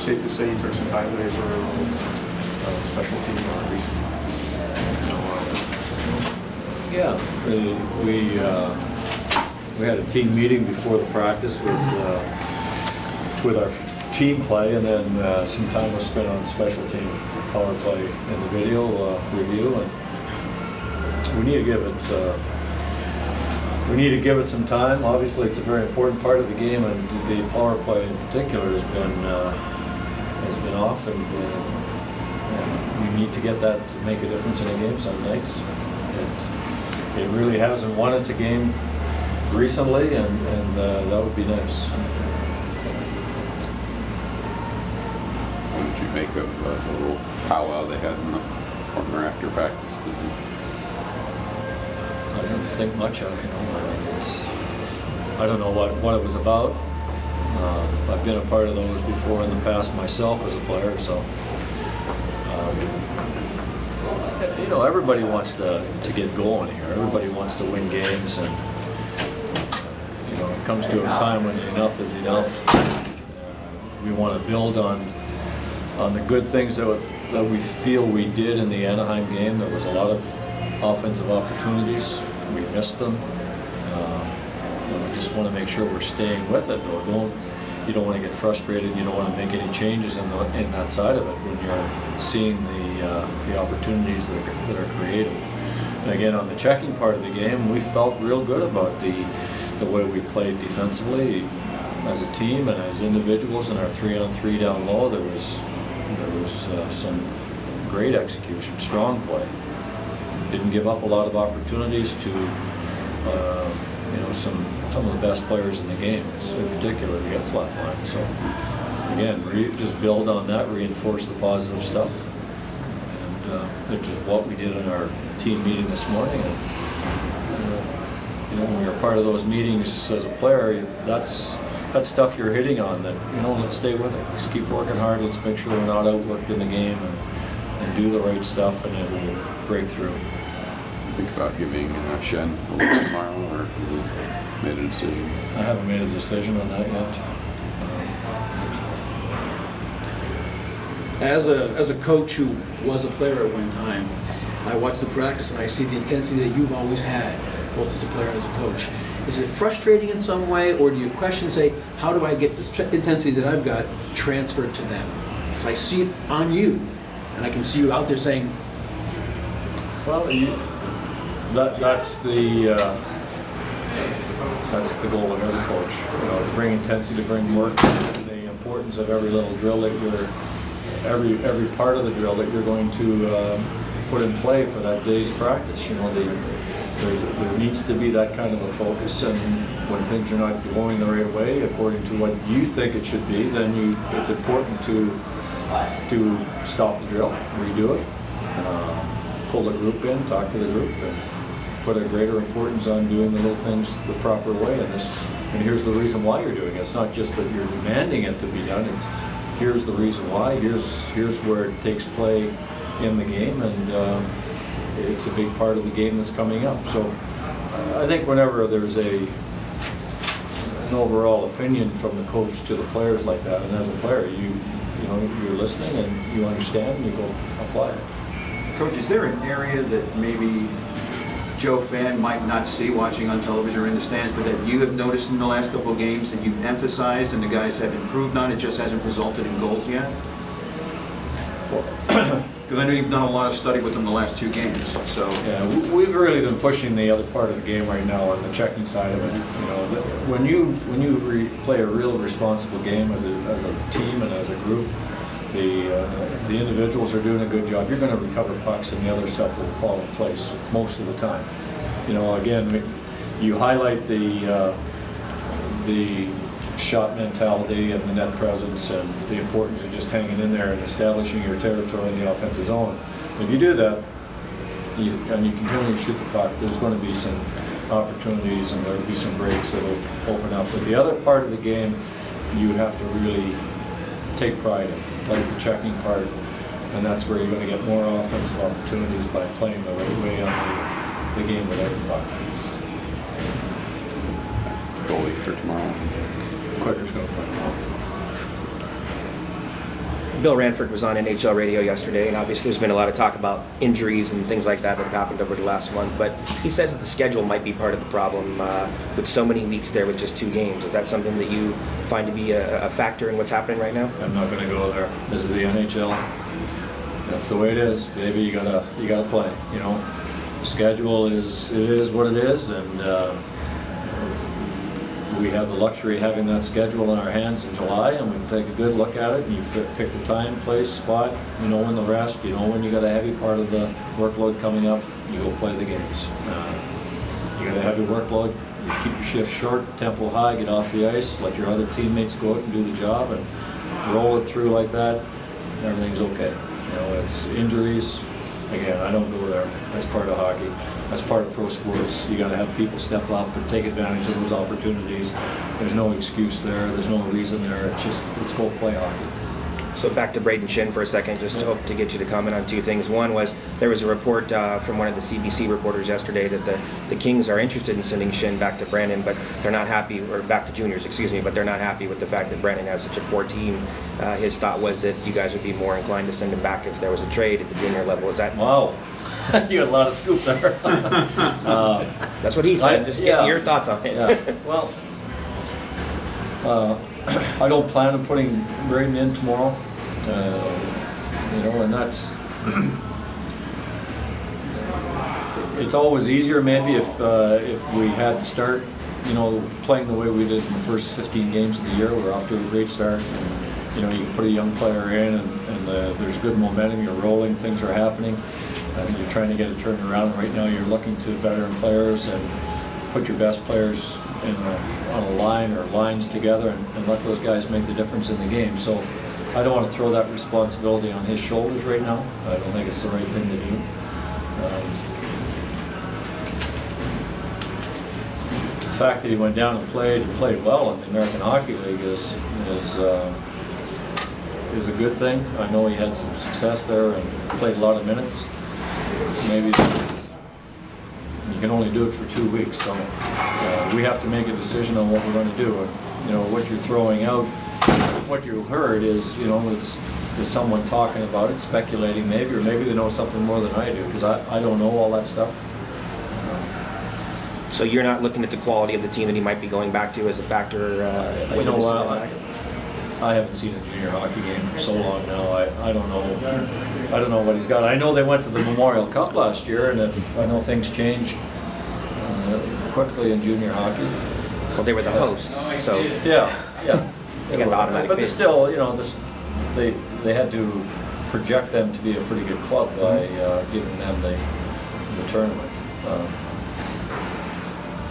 safe to say you took some time today for special team recently? Yeah, we had a team meeting before the practice with our team play, and then some time was spent on special team power play and the video review, and we need to give it some time. Obviously, it's a very important part of the game, and the power play in particular has been off, and we need to get that to make a difference in a game some nights. It really hasn't won us a game recently, and that would be nice. What did you make of the little powwow they had in the corner after practice? I didn't think much of it, I mean, I don't know what it was about. I've been a part of those before in the past myself as a player, so everybody wants to get going here. Everybody wants to win games, and it comes to a time when enough is enough. We want to build on the good things that we feel we did in the Anaheim game. There was a lot of offensive opportunities. We missed them. We just want to make sure we're staying with it, though. You don't want to get frustrated. You don't want to make any changes in that side of it when you're seeing the opportunities that are created. And again, on the checking part of the game, we felt real good about the way we played defensively as a team and as individuals. In our 3-on-3 down low, there was some great execution, strong play. Didn't give up a lot of opportunities to some of the best players in the game, in particular against left line. So again, just build on that, reinforce the positive stuff, and which is what we did in our team meeting this morning. And when you're part of those meetings as a player, that's stuff you're hitting on. That let's stay with it. Let's keep working hard. Let's make sure we're not outworked in the game, and do the right stuff, and it will break through. Think about giving Schenn a look tomorrow, or have you made a decision? I haven't made a decision on that yet. As a coach who was a player at one time, I watch the practice and I see the intensity that you've always had, both as a player and as a coach. Is it frustrating in some way, or do you question, say, how do I get this intensity that I've got transferred to them? Because I see it on you, and I can see you out there saying, well, that's the goal of every coach. To bring intensity, to bring work, the importance of every little drill that every part of the drill that you're going to put in play for that day's practice. There needs to be that kind of a focus, and when things are not going the right way according to what you think it should be, then it's important to stop the drill, redo it, pull the group in, talk to the group, and put a greater importance on doing the little things the proper way. And here's the reason why you're doing it. It's not just that you're demanding it to be done. It's here's the reason why. Here's where it takes play in the game, and it's a big part of the game that's coming up. So I think whenever there's an overall opinion from the coach to the players like that, and as a player, you're listening and you understand and you go apply it. Coach, is there an area that maybe Joe fan might not see watching on television or in the stands, but that you have noticed in the last couple of games that you've emphasized and the guys have improved on? It just hasn't resulted in goals yet? Because I know you've done a lot of study with them the last 2 games. So yeah, we've really been pushing the other part of the game right now on the checking side of it. When you play a real responsible game as a team and as a group, the individuals are doing a good job. You're going to recover pucks, and the other stuff will fall in place most of the time. Again, you highlight the shot mentality and the net presence and the importance of just hanging in there and establishing your territory in the offensive zone. If you do that, and you continually shoot the puck, there's going to be some opportunities and there'll be some breaks that will open up. But the other part of the game, you have to really take pride in. That's the checking part, and that's where you're going to get more offensive opportunities by playing the right way on the game without the puck. Goalie for tomorrow. Quicker's going to play. Bill Ranford was on NHL radio yesterday, and obviously there's been a lot of talk about injuries and things like that that have happened over the last month, but he says that the schedule might be part of the problem with so many weeks there with just 2 games. Is that something that you find to be a factor in what's happening right now? I'm not going to go there. This is the NHL. That's the way it is, baby. You gotta play. You know, the schedule is what it is, and we have the luxury of having that schedule in our hands in July, and we can take a good look at it. And you pick the time, place, spot. You know when the rest. You know when you got a heavy part of the workload coming up. You go play the games. You got a heavy workload. You keep your shift short, tempo high, get off the ice, let your other teammates go out and do the job, and roll it through like that. Everything's okay. You know, it's injuries. Again, I don't go there. That's part of hockey. That's part of pro sports. You got to have people step up and take advantage of those opportunities. There's no excuse there. There's no reason there. It's go play hockey. So back to Brayden Schenn for a second, just hope to get you to comment on 2 things. One was there was a report from one of the CBC reporters yesterday that the Kings are interested in sending Schenn back to Brandon, but they're not happy, or back to juniors, excuse me, but they're not happy with the fact that Brandon has such a poor team. His thought was that you guys would be more inclined to send him back if there was a trade at the junior level. Is that? Wow. You got a lot of scoop there. That's what he said. Just getting your thoughts on it. Yeah. Well, I don't plan on putting Brayden in tomorrow. You know, and that's it's always easier maybe if we had to start, you know, playing the way we did in the first 15 games of the year. We're off to a great start. And, you know, you can put a young player in, and there's good momentum. You're rolling, things are happening. You're trying to get it turned around. Right now, you're looking to veteran players and put your best players on a line or lines together and let those guys make the difference in the game. So I don't want to throw that responsibility on his shoulders right now. I don't think it's the right thing to do. The fact that he went down and played well in the American Hockey League is a good thing. I know he had some success there and played a lot of minutes. Maybe you can only do it for 2 weeks, so we have to make a decision on what we're going to do. You know, what you're throwing out, what you heard is, you know, is someone talking about it, speculating maybe, or maybe they know something more than I do, because I don't know all that stuff. So you're not looking at the quality of the team that he might be going back to as a factor? You know, I haven't seen a junior hockey game for so long now. I don't know what he's got. I know they went to the Memorial Cup last year, and I know things change quickly in junior hockey. Well, they were the host, so yeah. They got the automatic but bid. still, you know, they had to project them to be a pretty good club by giving them the tournament.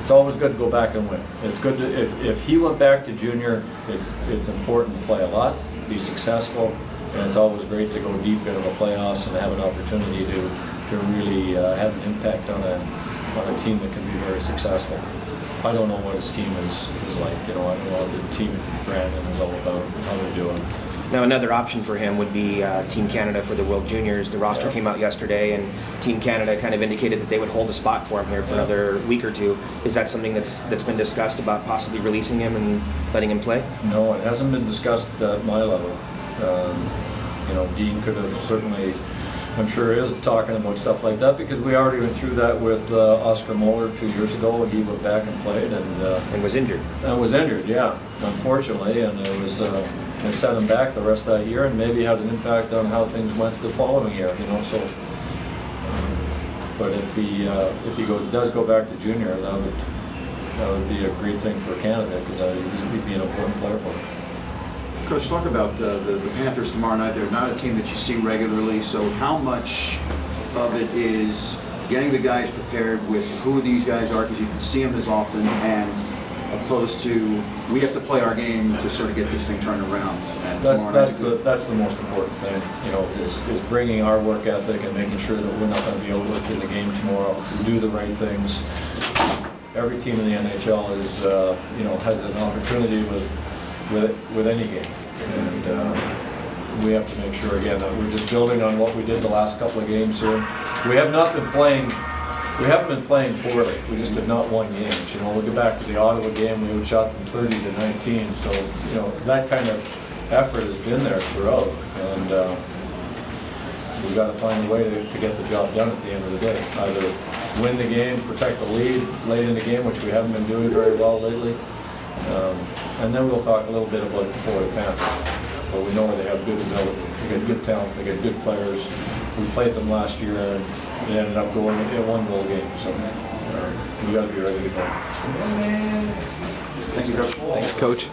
It's always good to go back and win. It's good to, if he went back to junior, it's important to play a lot, be successful, and it's always great to go deep into the playoffs and have an opportunity to really have an impact on a team that can be very successful. I don't know what his team is like. You know, I don't know what the team Brandon is all about, how they're doing. Now, another option for him would be Team Canada for the World Juniors. The roster came out yesterday, and Team Canada kind of indicated that they would hold a spot for him here for another week or 2. Is that something that's been discussed about possibly releasing him and letting him play? No, it hasn't been discussed at my level. You know, Dean could have certainly, I'm sure, is talking about stuff like that, because we already went through that with Oscar Moeller 2 years ago. He went back and played And was injured. And was injured, yeah, unfortunately, and it was it set him back the rest of that year, and maybe had an impact on how things went the following year. You know, so. But if he does go back to junior, that would be a great thing for Canada, because he'd be an important player for them. Coach, talk about the Panthers tomorrow night. They're not a team that you see regularly, so how much of it is getting the guys prepared with who these guys are, because you can see them as often, and opposed to we have to play our game to sort of get this thing turned around? And that's the most important thing, you know, is bringing our work ethic and making sure that we're not going to be overlooked in the game tomorrow. We do the right things. Every team in the NHL is, you know, has an opportunity with any game, and we have to make sure again that we're just building on what we did the last couple of games here. We have not been playing. We haven't been playing poorly. We just have not won games. You know, we'll go back to the Ottawa game. We outshot them 30-19. So, you know, that kind of effort has been there throughout, and we've got to find a way to get the job done at the end of the day. Either win the game, protect the lead late in the game, which we haven't been doing very well lately, and then we'll talk a little bit about the Florida Panthers. But we know they have good ability, they got good talent, they got good players. We played them last year and it ended up going in a one-goal game, so we got to be ready to go. Thank you, Coach. Thanks, Coach.